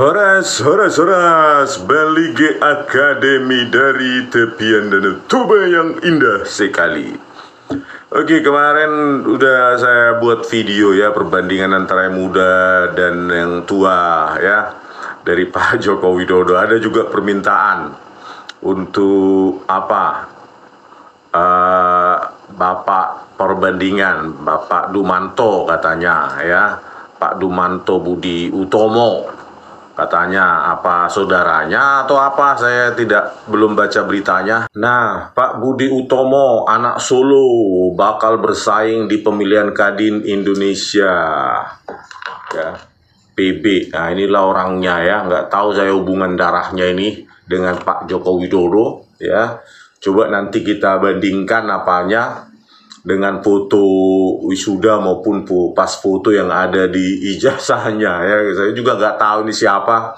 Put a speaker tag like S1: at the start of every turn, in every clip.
S1: Horas, Balige Akademi dari tepian Danau Toba yang indah sekali. Oke, kemarin udah saya buat video ya, perbandingan antara yang muda dan yang tua ya, dari Pak Joko Widodo. Ada juga permintaan untuk Bapak perbandingan, Bapak Dumanto katanya ya, Pak Dumanto Budi Utomo. Katanya apa saudaranya atau apa, saya belum baca beritanya. Nah, Pak Budi Utomo anak Solo bakal bersaing di pemilihan Kadin Indonesia ya, PB. Nah, inilah orangnya ya, nggak tahu saya hubungan darahnya ini dengan Pak Joko Widodo ya. Coba nanti kita bandingkan apanya dengan foto wisuda maupun pas foto yang ada di ijazahnya ya. Saya juga nggak tahu ini siapa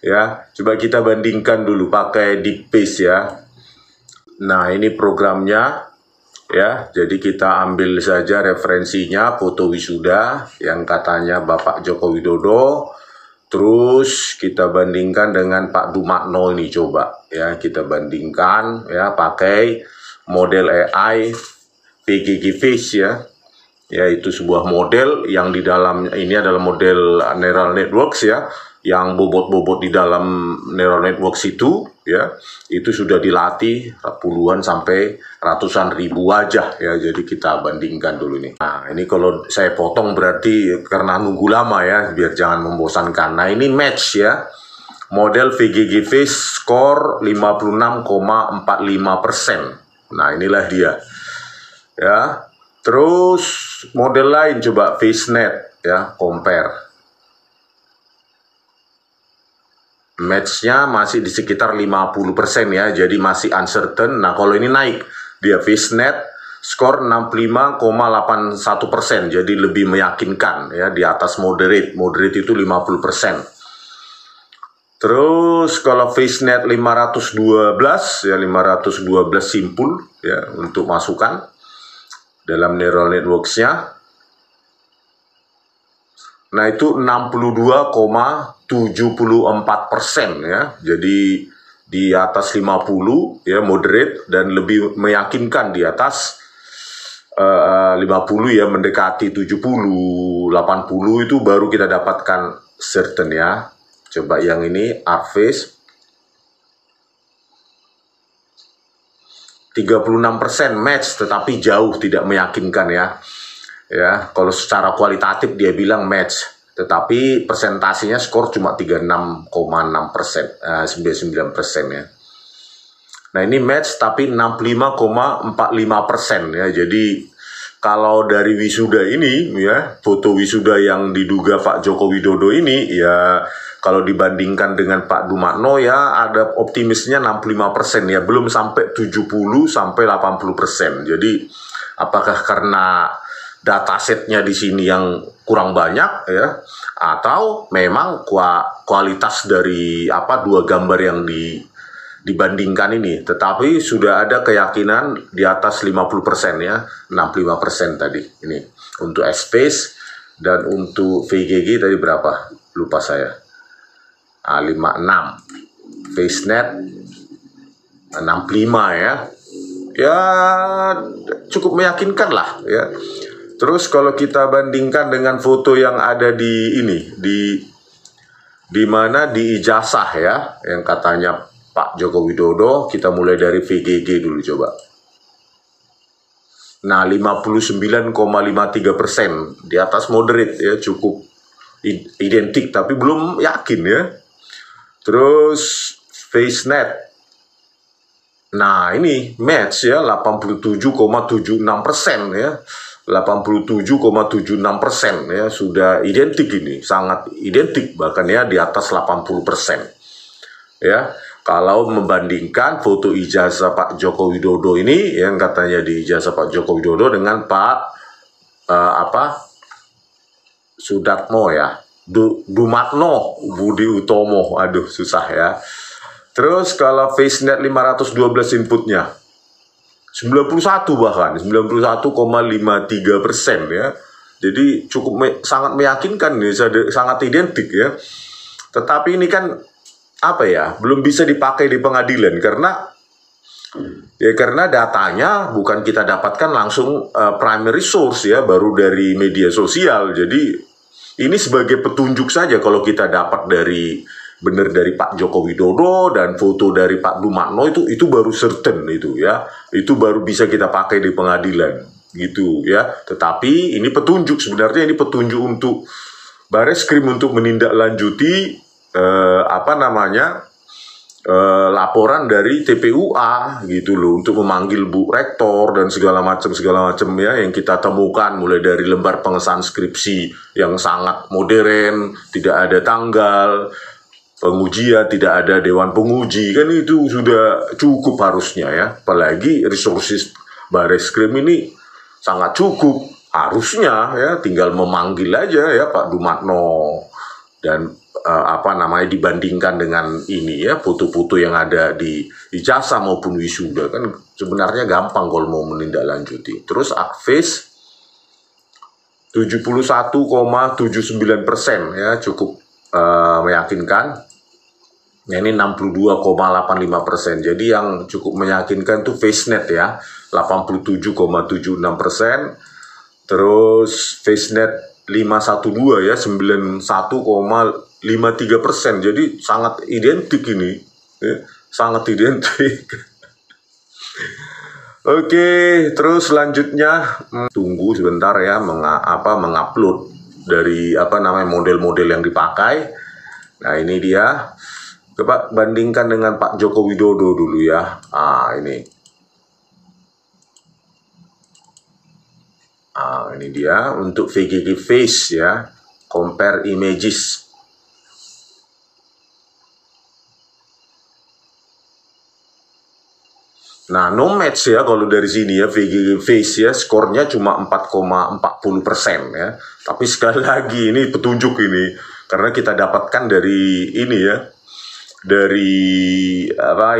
S1: ya. Coba kita bandingkan dulu pakai deep paste ya. Nah, ini programnya ya. Jadi kita ambil saja referensinya foto wisuda yang katanya Bapak Joko Widodo. Terus kita bandingkan dengan Pak Dumatno ini, coba ya kita bandingkan ya pakai model AI PGG Face ya, yaitu sebuah model yang di dalam ini adalah model neural networks ya, yang bobot-bobot di dalam neural networks itu ya, itu sudah dilatih puluhan sampai ratusan ribu wajah ya. Jadi kita bandingkan dulu nih. Nah, ini kalau saya potong berarti karena nunggu lama ya, biar jangan membosankan. Nah, ini match ya, model VGG Face score 56,45%. Nah, inilah dia ya. Terus model lain coba FaceNet ya, compare. Match-nya masih di sekitar 50% ya, jadi masih uncertain. Nah, kalau ini naik, dia FaceNet skor 65,81%, jadi lebih meyakinkan ya, di atas moderate. Moderate itu 50%. Terus kalau FaceNet 512 ya, 512 simpul ya untuk masukan dalam neural networks-nya. Nah, itu 62,74% ya. Jadi di atas 50 ya, moderate, dan lebih meyakinkan di atas 50 ya, mendekati 70, 80 itu baru kita dapatkan certain ya. Coba yang ini Artface 36% match, tetapi jauh tidak meyakinkan ya. Ya, kalau secara kualitatif dia bilang match, tetapi presentasinya skor cuma 36,6%, 99% ya. Nah, ini match tapi 65,45% ya. Jadi kalau dari wisuda ini ya, foto wisuda yang diduga Pak Joko Widodo ini ya, kalau dibandingkan dengan Pak Dumatno ya, ada optimisnya 65% ya, belum sampai 70 sampai 80%. Jadi apakah karena datasetnya di sini yang kurang banyak ya, atau memang kualitas dari dua gambar yang dibandingkan ini, tetapi sudah ada keyakinan di atas 50% ya, 65% tadi ini untuk X-Face. Dan untuk VGG tadi berapa? Lupa saya. 56, FaceNet 65 ya. Ya cukup meyakinkan lah ya. Terus kalau kita bandingkan dengan foto yang ada di ini, di mana di ijazah ya, yang katanya Pak Joko Widodo, kita mulai dari VGG dulu coba. Nah, 59,53%, di atas moderate ya, cukup identik tapi belum yakin ya. Terus FaceNet, nah ini match ya, 87,76% ya, 87,76% ya, sudah identik ini, sangat identik bahkan ya, di atas 80% ya. Kalau membandingkan foto ijazah Pak Joko Widodo ini, yang katanya di ijazah Pak Joko Widodo dengan Pak Sudatmo ya, Dumatno Budi Utomo, aduh susah ya. Terus kalau FaceNet 512 inputnya 91, bahkan 91,53% ya. Jadi cukup sangat meyakinkan nih, sangat identik ya. Tetapi ini kan apa ya, belum bisa dipakai di pengadilan karena datanya bukan kita dapatkan langsung primary source ya, baru dari media sosial. Jadi ini sebagai petunjuk saja, kalau kita dapat benar dari Pak Joko Widodo dan foto dari Pak Dumatno itu baru certain itu ya. Itu baru bisa kita pakai di pengadilan gitu ya. Tetapi ini petunjuk, sebenarnya ini petunjuk untuk Bareskrim untuk menindaklanjuti laporan dari TPUA gitu loh, untuk memanggil Bu Rektor dan segala macam ya yang kita temukan, mulai dari lembar pengesahan skripsi yang sangat modern, tidak ada tanggal pengujian, tidak ada dewan penguji, kan itu sudah cukup harusnya ya. Apalagi resources Bareskrim ini sangat cukup harusnya ya, tinggal memanggil aja ya Pak Dumatno dan dibandingkan dengan ini ya, foto-foto yang ada di ijazah maupun wisuda, kan sebenarnya gampang kalau mau menindaklanjuti. Terus Akvis 71,79% ya, cukup meyakinkan. Ya, ini 62,85%. Jadi yang cukup meyakinkan tuh FaceNet ya, 87,76%. Terus FaceNet 512 ya, 91,53%. Jadi sangat identik ini ya, sangat identik. Oke, terus selanjutnya tunggu sebentar ya, mengupload dari model-model yang dipakai. Nah, ini dia. Coba bandingkan dengan Pak Joko Widodo dulu ya. Ini. Ini dia untuk VGG Face ya, compare images. Nah, no match ya kalau dari sini ya, VGG Face ya, skornya cuma 4,40% ya. Tapi sekali lagi ini petunjuk ini, karena kita dapatkan dari ini ya, dari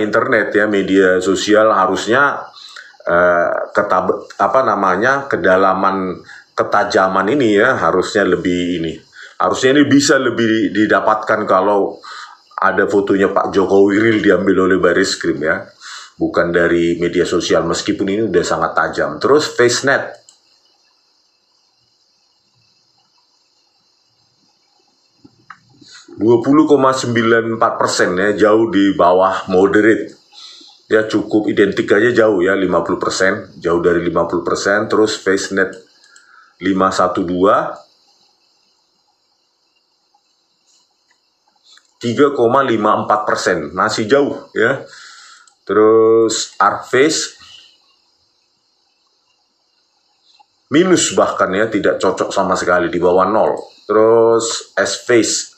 S1: internet ya, media sosial. Harusnya ketajaman ini ya, harusnya ini bisa lebih didapatkan kalau ada fotonya Pak Jokowi real diambil oleh Bareskrim ya, bukan dari media sosial, meskipun ini udah sangat tajam. Terus FaceNet 20,94% ya, jauh di bawah moderate. Ya cukup identik aja, jauh ya, 50%, jauh dari 50%. Terus FaceNet 512 3,54%, masih jauh ya. Terus ArcFace minus bahkan ya, tidak cocok sama sekali, di bawah 0. Terus S-Face,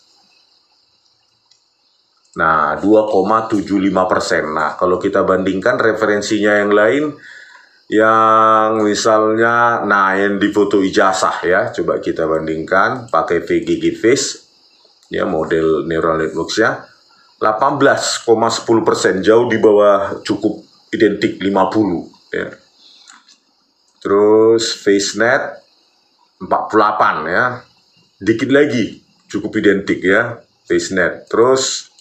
S1: nah 2,75%. Nah, kalau kita bandingkan referensinya yang lain, yang misalnya, yang di foto ijazah ya, coba kita bandingkan pakai VGG Face ya, model neural networks ya, 18,10%, jauh di bawah, cukup identik 50 ya. Terus FaceNet 48 ya, dikit lagi, cukup identik ya FaceNet. Terus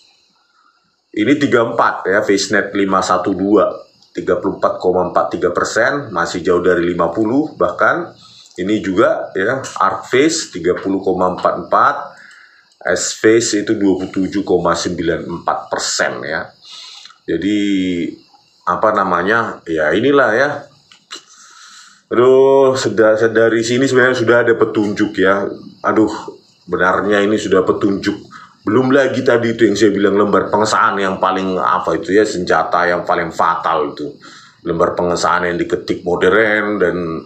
S1: ini 34 ya, FaceNet 512, 34,43%, masih jauh dari 50 bahkan. Ini juga ya, ArcFace 30,44, S-Face itu 27,94% ya. Jadi ya inilah ya. Aduh, dari sini sebenarnya sudah ada petunjuk ya. Benarnya ini sudah petunjuk. Belum lagi tadi itu yang saya bilang, lembar pengesahan yang paling senjata yang paling fatal itu. Lembar pengesahan yang diketik modern dan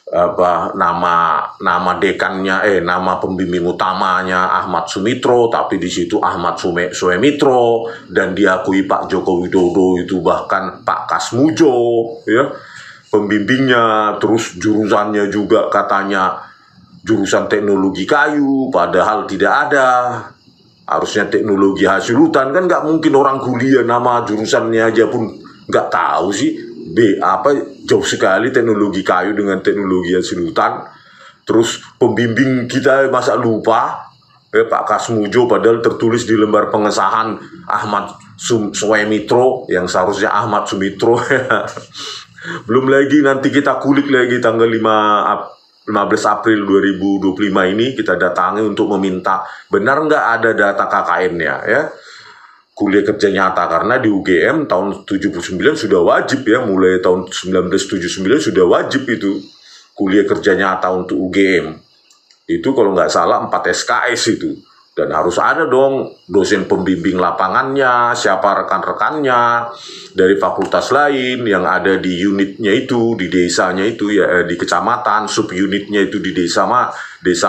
S1: nama dekannya, nama pembimbing utamanya Ahmad Sumitro, tapi di situ Ahmad Suemitro, dan diakui Pak Joko Widodo itu bahkan Pak Kasmujo ya pembimbingnya. Terus jurusannya juga katanya jurusan teknologi kayu, padahal tidak ada. Harusnya teknologi hasil hutan, kan nggak mungkin orang kuliah nama jurusannya aja pun nggak tahu sih. Jauh sekali teknologi kayu dengan teknologi hasil hutan. Terus pembimbing kita masa lupa Pak Kasmujo padahal tertulis di lembar pengesahan Ahmad Sumitro yang seharusnya Ahmad Sumitro. Belum lagi nanti kita kulik lagi tanggal 15 April 2025 ini kita datangi untuk meminta benar nggak ada data KKN-nya ya. Kuliah kerja nyata, karena di UGM tahun 79 sudah wajib ya, mulai tahun 1979 sudah wajib itu kuliah kerja nyata untuk UGM. Itu kalau nggak salah 4 SKS itu. Dan harus ada dong dosen pembimbing lapangannya, siapa rekan-rekannya dari fakultas lain yang ada di unitnya itu, di desanya itu ya, di kecamatan, subunitnya itu di desa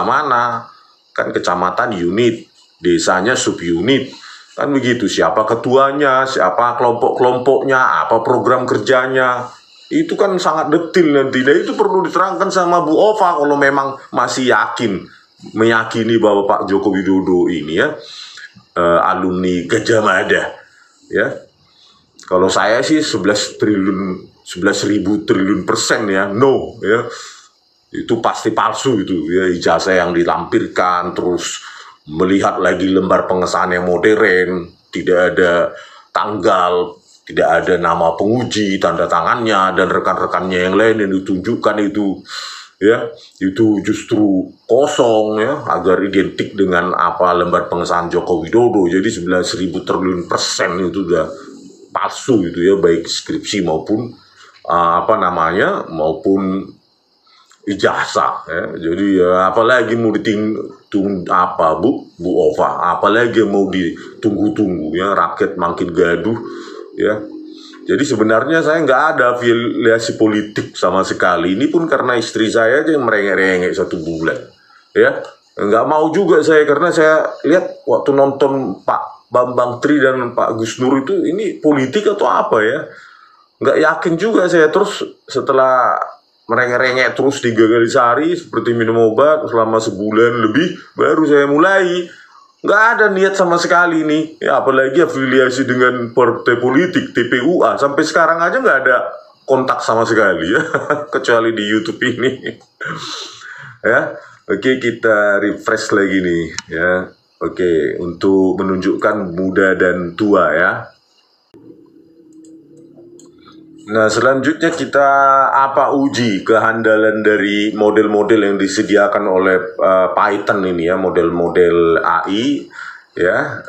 S1: mana, kan kecamatan unit, desanya subunit. Kan begitu, siapa ketuanya, siapa kelompok-kelompoknya, apa program kerjanya. Itu kan sangat detil nanti. Dan itu perlu diterangkan sama Bu Ova kalau memang masih meyakini bahwa Pak Joko Widodo ini ya alumni Gajah Mada. Ya. Kalau saya sih 11.000 triliun persen ya, no ya. Itu pasti palsu itu ya, ijazah yang dilampirkan, terus melihat lagi lembar pengesahan yang modern, tidak ada tanggal, tidak ada nama penguji, tanda tangannya, dan rekan-rekannya yang lain yang ditunjukkan itu, ya, itu justru kosong ya, agar identik dengan apa lembar pengesahan Joko Widodo. Jadi 11.000 triliun persen itu udah palsu itu ya, baik skripsi maupun maupun ijazah ya. Jadi ya, apalagi mau Bu Ova, apalagi mau ditunggu-tunggu ya, rakyat makin gaduh ya. Jadi sebenarnya saya nggak ada afiliasi politik sama sekali. Ini pun karena istri saya aja yang merengek-rengek 1 bulan ya. Nggak mau juga saya, karena saya lihat waktu nonton Pak Bambang Tri dan Pak Gus Nur itu, ini politik atau apa ya, nggak yakin juga saya. Terus setelah merengek-rengek terus 3 kali sehari seperti minum obat selama sebulan lebih, baru saya mulai. Nggak ada niat sama sekali nih ya, apalagi afiliasi dengan partai politik, TPUA. Sampai sekarang aja nggak ada kontak sama sekali ya, kecuali di YouTube ini. Ya, oke, kita refresh lagi nih ya. Oke, untuk menunjukkan muda dan tua ya. Nah, selanjutnya kita uji kehandalan dari model-model yang disediakan oleh Python ini ya, model-model AI ya,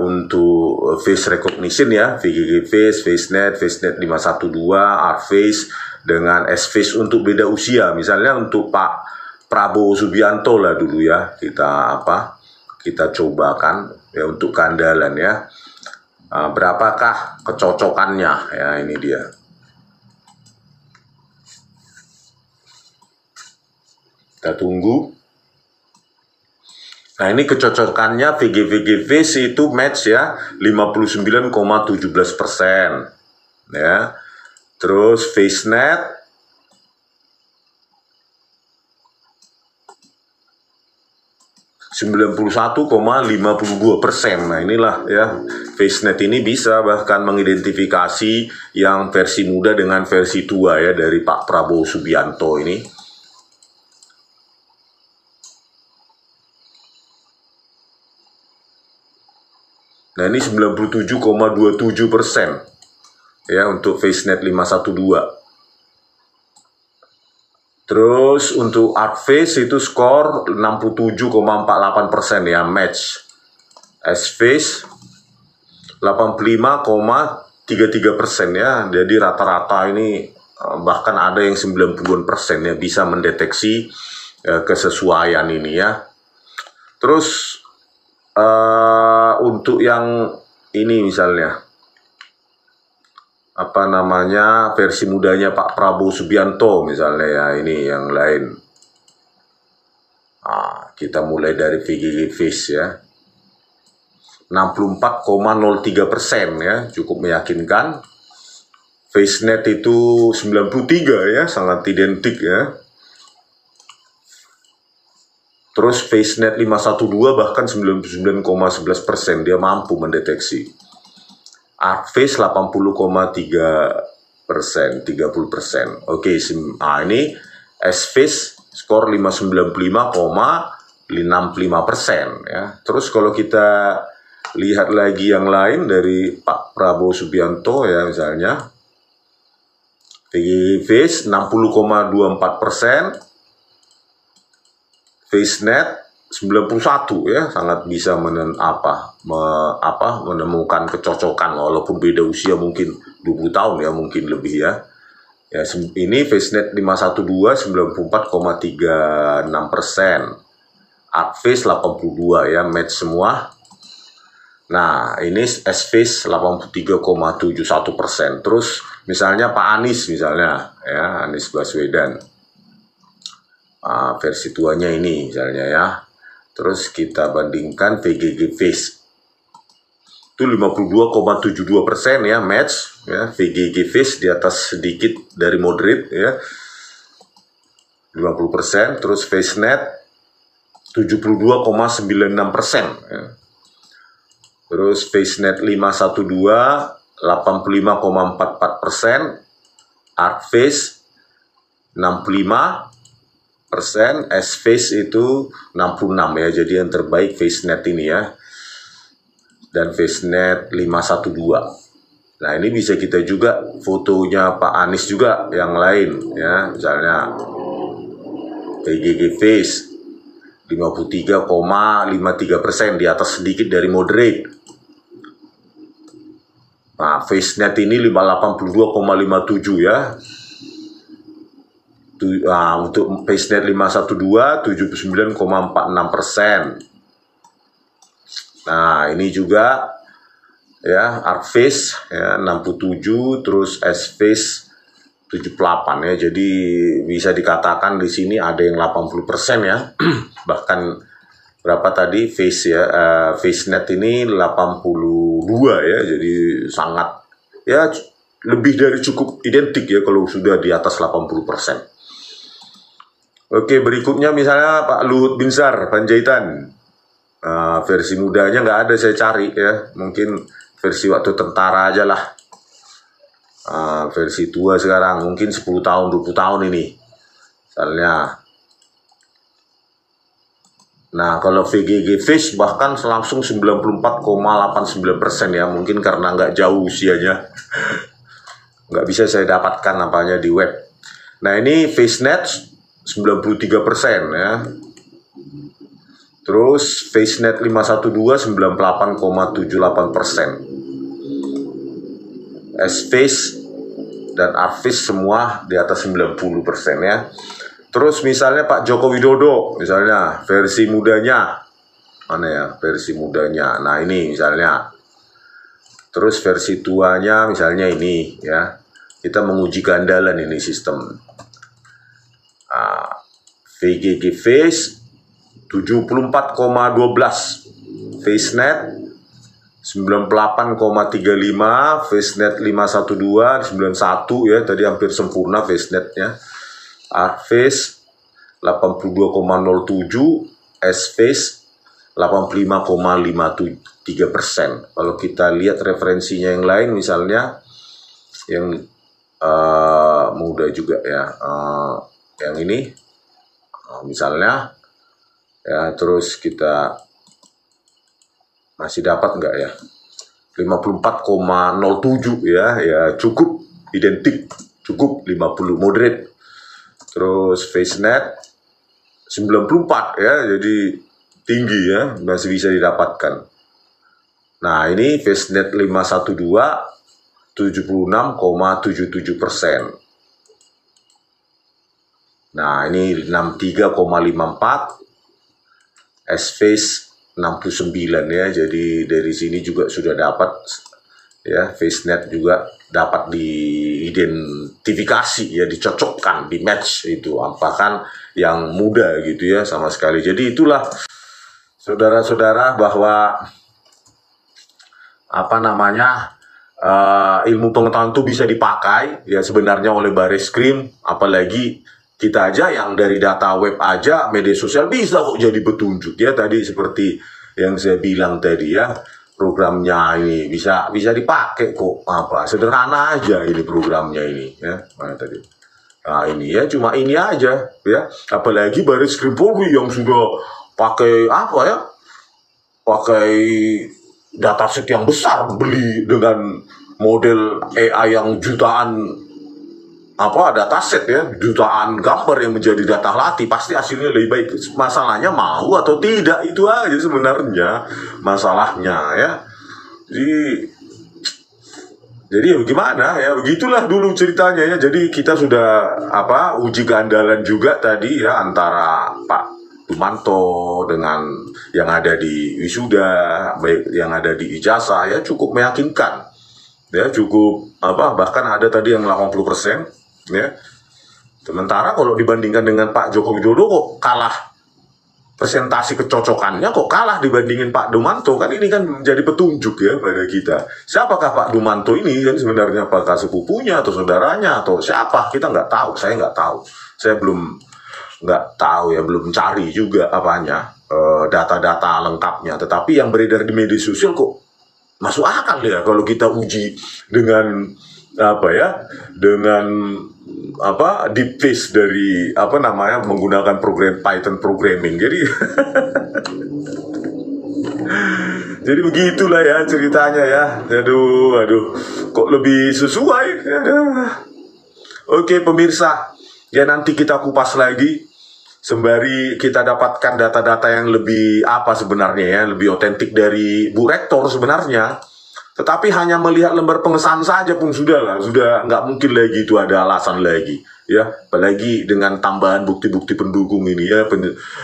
S1: untuk face recognition ya, VGG Face, FaceNet, FaceNet 512, ArtFace dengan S-Face untuk beda usia. Misalnya untuk Pak Prabowo Subianto lah dulu ya, kita cobakan ya untuk kehandalan ya. Berapakah kecocokannya ya, ini dia. Kita tunggu. Nah, ini kecocokannya VGVG Face itu match ya, 59,17% ya. Terus FaceNet 91,52%. Nah, inilah ya, FaceNet ini bisa bahkan mengidentifikasi yang versi muda dengan versi tua ya dari Pak Prabowo Subianto ini. Nah, ini 97,27% ya untuk FaceNet 512. Terus untuk ArtFace itu skor 67,48% ya, match. S-Face 85,33% ya. Jadi rata-rata ini bahkan ada yang 90% ya, bisa mendeteksi kesesuaian ini ya. Terus untuk yang ini misalnya versi mudanya Pak Prabowo Subianto misalnya ya, ini yang lain. Kita mulai dari VGG Face ya, 64,03% ya, cukup meyakinkan. FaceNet itu 93 ya, sangat identik ya. Terus FaceNet 512 bahkan 99,11%, dia mampu mendeteksi. ArtFace 80,3%, 30%. Oke, ini S-Face skor 595,8%. 65% ya. Terus kalau kita lihat lagi yang lain dari Pak Prabowo Subianto ya, misalnya VGG Face 60,24%, FaceNet 91 ya, sangat bisa menemukan kecocokan walaupun beda usia mungkin 20 tahun ya, mungkin lebih ya. Ya, ini FaceNet 512 94,36%. Artface 82 ya, match semua. Nah, ini S-Face 83,71%. Terus misalnya Pak Anies misalnya ya, Anies Baswedan. Versi tuanya ini misalnya ya. Terus kita bandingkan VGG Face. Itu 52,72% ya, match ya. VGG Face di atas sedikit dari moderate ya. 50%. Terus FaceNet 72,96% ya. Terus FaceNet 512 85,44%, Artface 65%, S-Face itu 66 ya. Jadi yang terbaik FaceNet ini ya. Dan FaceNet 512. Nah, ini bisa kita juga fotonya Pak Anies juga yang lain ya. Misalnya VGG Face 53,53%, di atas sedikit dari moderate. Nah, FaceNet ini 82,57 ya. Untuk FaceNet 512 79,46%. Nah, ini juga ya, Artface ya 67, terus S-Face 78 ya. Jadi bisa dikatakan di sini ada yang 80% ya. Bahkan berapa tadi Face ya, FaceNet ini 82 ya. Jadi sangat ya, lebih dari cukup identik ya kalau sudah di atas 80%. Oke, berikutnya misalnya Pak Luhut Binsar Panjaitan. Versi mudanya nggak ada, saya cari ya. Mungkin versi waktu tentara aja lah. Versi tua sekarang mungkin 10 tahun 20 tahun ini misalnya. Nah, kalau VGG Face bahkan langsung 94,89% ya, mungkin karena nggak jauh usianya. Nggak bisa saya dapatkan apanya di web. Nah, ini FaceNet 93% ya. Terus FaceNet 512 98,78%. S-Face dan Artface semua di atas 90% ya. Terus misalnya Pak Joko Widodo, misalnya versi mudanya. Mana ya versi mudanya? Nah, ini misalnya. Terus versi tuanya misalnya ini ya. Kita menguji keandalan ini sistem. VGG Face 74,12, FaceNet 98,35, FaceNet 512 91 ya, tadi hampir sempurna FaceNetnya. Artface 82,07, S-Face 85,53%. Kalau kita lihat referensinya yang lain misalnya yang muda juga ya, yang ini misalnya ya. Terus kita masih dapat nggak ya, 54,07 ya, ya cukup identik, cukup 50 moderate. Terus FaceNet 94 ya, jadi tinggi ya, masih bisa didapatkan. Nah, ini FaceNet 512 76,77%. Nah, ini 63,54, S-Face 69 ya. Jadi dari sini juga sudah dapat ya, FaceNet juga dapat diidentifikasi ya, dicocokkan, di match itu apakah yang muda gitu ya sama sekali. Jadi itulah saudara-saudara bahwa apa namanya, ilmu pengetahuan itu bisa dipakai ya sebenarnya oleh Bareskrim, apalagi kita aja yang dari data web aja, media sosial bisa kok jadi petunjuk ya. Tadi seperti yang saya bilang tadi ya, programnya ini bisa dipakai kok, apa sederhana aja ini programnya ini ya. Mana tadi? Nah, ini ya cuma ini aja ya. Apalagi Bareskrim Polri yang sudah pakai apa ya? Pakai dataset yang besar, beli dengan model AI yang jutaan dataset ya, jutaan gambar yang menjadi data latih, pasti hasilnya lebih baik. Masalahnya mau atau tidak, itu aja sebenarnya masalahnya ya. Jadi ya gimana ya, begitulah dulu ceritanya ya. Jadi kita sudah uji keandalan juga tadi ya, antara Pak Dumanto dengan yang ada di wisuda, baik yang ada di ijazah ya, cukup meyakinkan ya, cukup bahkan ada tadi yang 80% ya. Sementara kalau dibandingkan dengan Pak Joko Widodo kok kalah, presentasi kecocokannya kok kalah dibandingin Pak Dumanto. Kan ini kan menjadi petunjuk ya pada kita, siapakah Pak Dumanto ini kan sebenarnya, apakah sepupunya atau saudaranya atau siapa, kita nggak tahu. Saya nggak tahu, saya nggak tahu ya, belum cari juga data-data lengkapnya. Tetapi yang beredar di media sosial kok masuk akal ya kalau kita uji dengan deep face dari menggunakan program Python programming. Jadi jadi begitulah ya ceritanya ya. Aduh, kok lebih sesuai. Oke pemirsa, ya nanti kita kupas lagi sembari kita dapatkan data-data yang lebih sebenarnya ya, lebih otentik dari Bu Rektor sebenarnya. Tetapi hanya melihat lembar pengesahan saja pun sudah nggak mungkin lagi itu ada alasan lagi ya, apalagi dengan tambahan bukti-bukti pendukung ini ya,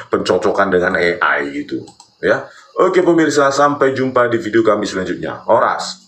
S1: pencocokan dengan AI gitu ya. Oke pemirsa, sampai jumpa di video kami selanjutnya. Oras.